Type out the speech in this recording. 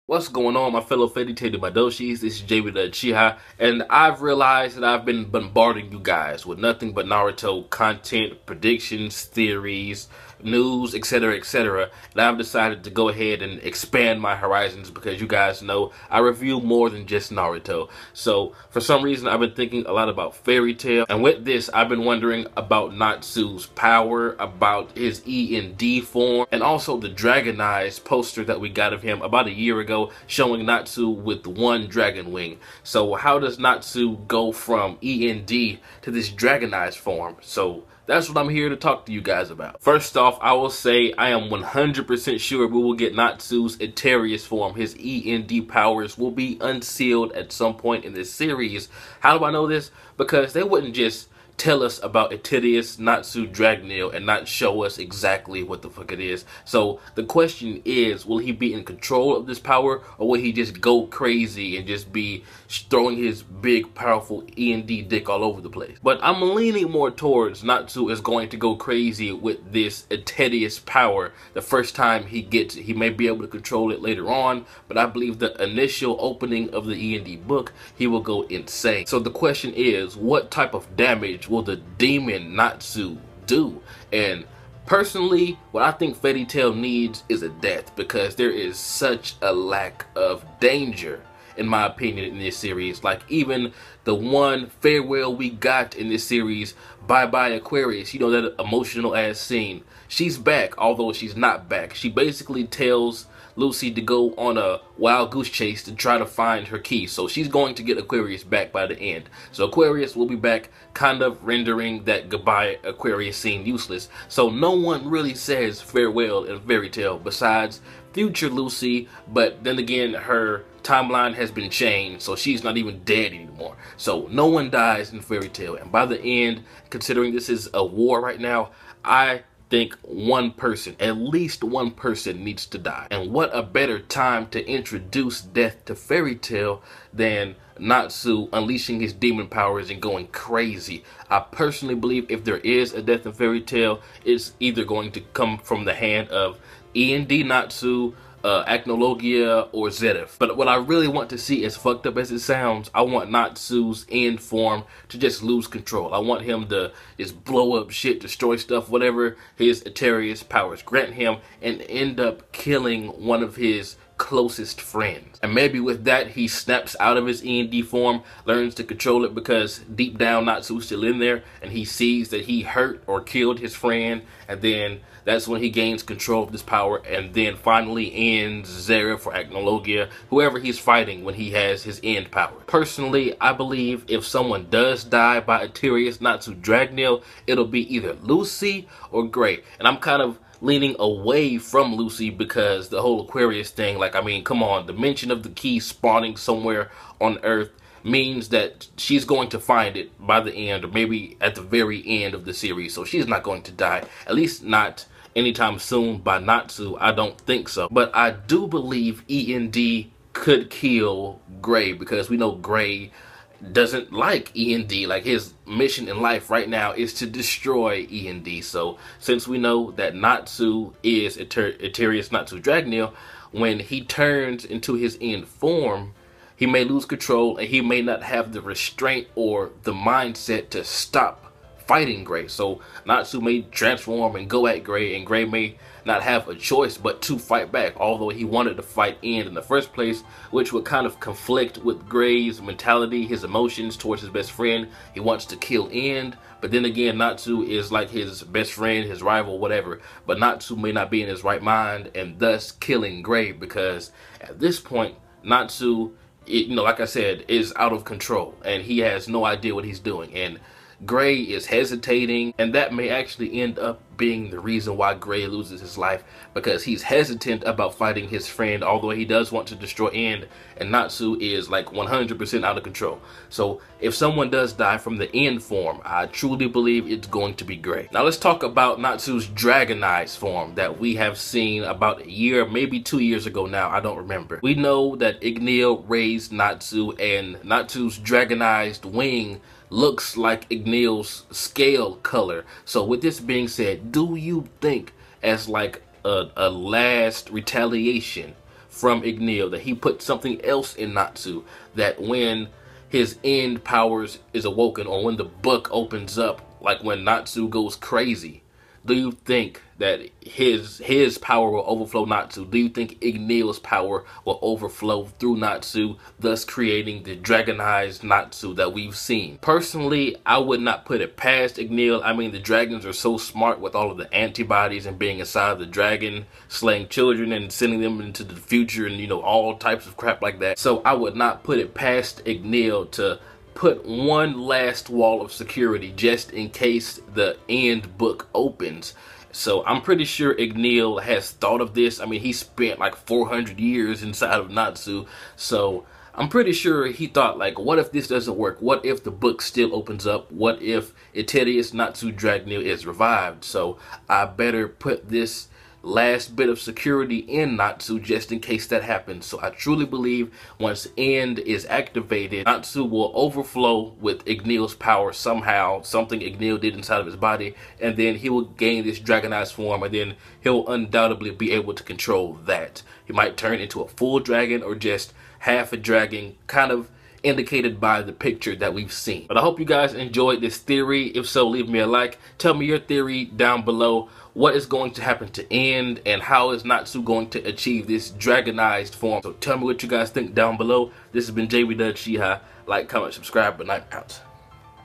What's going on, my fellow Fairy Tail Madoshis? This is JB the Uchiha, and I've realized that I've been bombarding you guys with nothing but Naruto content, predictions, theories, news, etc., etc. And I've decided to go ahead and expand my horizons because you guys know I review more than just Naruto. So for some reason, I've been thinking a lot about Fairy Tail, and with this, I've been wondering about Natsu's power, about his END form, and also the Dragonized poster that we got of him about a year ago showing Natsu with one dragon wing. So how does Natsu go from END to this Dragonized form? So that's what I'm here to talk to you guys about. First off, I will say I am 100% sure we will get Natsu's Eterius form. His END powers will be unsealed at some point in this series. How do I know this? Because they wouldn't just tell us about Eterius Natsu Dragneel and not show us exactly what the fuck it is. So the question is, will he be in control of this power, or will he just go crazy and just be throwing his big powerful END dick all over the place? But I'm leaning more towards Natsu is going to go crazy with this Eterius power the first time he gets it. He may be able to control it later on, but I believe the initial opening of the END book, he will go insane. So the question is, what type of damage will the demon Natsu do? And personally, what I think Fairy Tail needs is a death, because there is such a lack of danger, in my opinion, in this series. Like, even the one farewell we got in this series, Bye Bye Aquarius, you know, that emotional ass scene, she's back, although she's not back. She basically tells Lucy to go on a wild goose chase to try to find her key. So she's going to get Aquarius back by the end. So Aquarius will be back, kind of rendering that goodbye Aquarius scene useless. So no one really says farewell in Fairy Tail besides future Lucy, but then again, her timeline has been changed, so she's not even dead anymore. So no one dies in Fairy Tail. And by the end, considering this is a war right now, I think one person, at least one person, needs to die. And what a better time to introduce death to Fairy Tail than Natsu unleashing his demon powers and going crazy. I personally believe if there is a death in Fairy Tail, it's either going to come from the hand of END Natsu, Acnologia, or Zedith. But what I really want to see, as fucked up as it sounds, I want Natsu's end form to just lose control. I want him to just blow up shit, destroy stuff, whatever his Eterius powers grant him, and end up killing one of his closest friends. And maybe with that, he snaps out of his END form, learns to control it, because deep down Natsu's still in there, and he sees that he hurt or killed his friend, and then that's when he gains control of this power, and then finally ends Zeref or Acnologia, whoever he's fighting when he has his end power. Personally, I believe if someone does die by Eterius Natsu Dragneel, it'll be either Lucy or Gray. And I'm kind of leaning away from Lucy because the whole Aquarius thing, like, I mean, come on, the mention of the key spawning somewhere on Earth means that she's going to find it by the end, or maybe at the very end of the series. So she's not going to die, at least not anytime soon by Natsu. I don't think so. But I do believe END could kill Gray, because we know Gray doesn't like END. Like, his mission in life right now is to destroy END. So since we know that Natsu is Eterius Natsu Dragneel, when he turns into his end form, he may lose control, and he may not have the restraint or the mindset to stop fighting Gray. So Natsu may transform and go at Gray, and Gray may not have a choice but to fight back, although he wanted to fight End in the first place, which would kind of conflict with Gray's mentality, his emotions towards his best friend. He wants to kill End, but then again, Natsu is like his best friend, his rival, whatever. But Natsu may not be in his right mind, and thus killing Gray, because at this point, Natsu, you know, like I said, is out of control, and he has no idea what he's doing. And Gray is hesitating, and that may actually end up being the reason why Gray loses his life, because he's hesitant about fighting his friend, although he does want to destroy End, and Natsu is like 100% out of control. So if someone does die from the End form, I truly believe it's going to be Gray. Now let's talk about Natsu's Dragonized form that we have seen about a year, maybe 2 years ago now, I don't remember. We know that Igneel raised Natsu, and Natsu's Dragonized wing looks like Igneel's scale color. So with this being said, do you think, as like a last retaliation from Igneel, that he put something else in Natsu, that when his end powers is awoken, or when the book opens up, like when Natsu goes crazy, do you think that his power will overflow Natsu? Do you think Igneel's power will overflow through Natsu, thus creating the dragonized Natsu that we've seen? Personally, I would not put it past Igneel. I mean, the dragons are so smart with all of the antibodies and being inside of the dragon, slaying children and sending them into the future, and, you know, all types of crap like that. So I would not put it past Igneel to put one last wall of security just in case the end book opens. So I'm pretty sure Igneel has thought of this. I mean, he spent like 400 years inside of Natsu. So I'm pretty sure he thought, like, what if this doesn't work? What if the book still opens up? What if Eterius Natsu Dragneel is revived? So I better put this last bit of security in Natsu just in case that happens. So I truly believe once End is activated, Natsu will overflow with Igneel's power somehow, something Igneel did inside of his body, and then he will gain this dragonized form, and then he'll undoubtedly be able to control that. He might turn into a full dragon or just half a dragon, kind of indicated by the picture that we've seen. But I hope you guys enjoyed this theory. If so, leave me a like. Tell me your theory down below. What is going to happen to End, and how is Natsu going to achieve this dragonized form? So tell me what you guys think down below. This has been JB Uchiha. Like, comment, subscribe, but I'm out.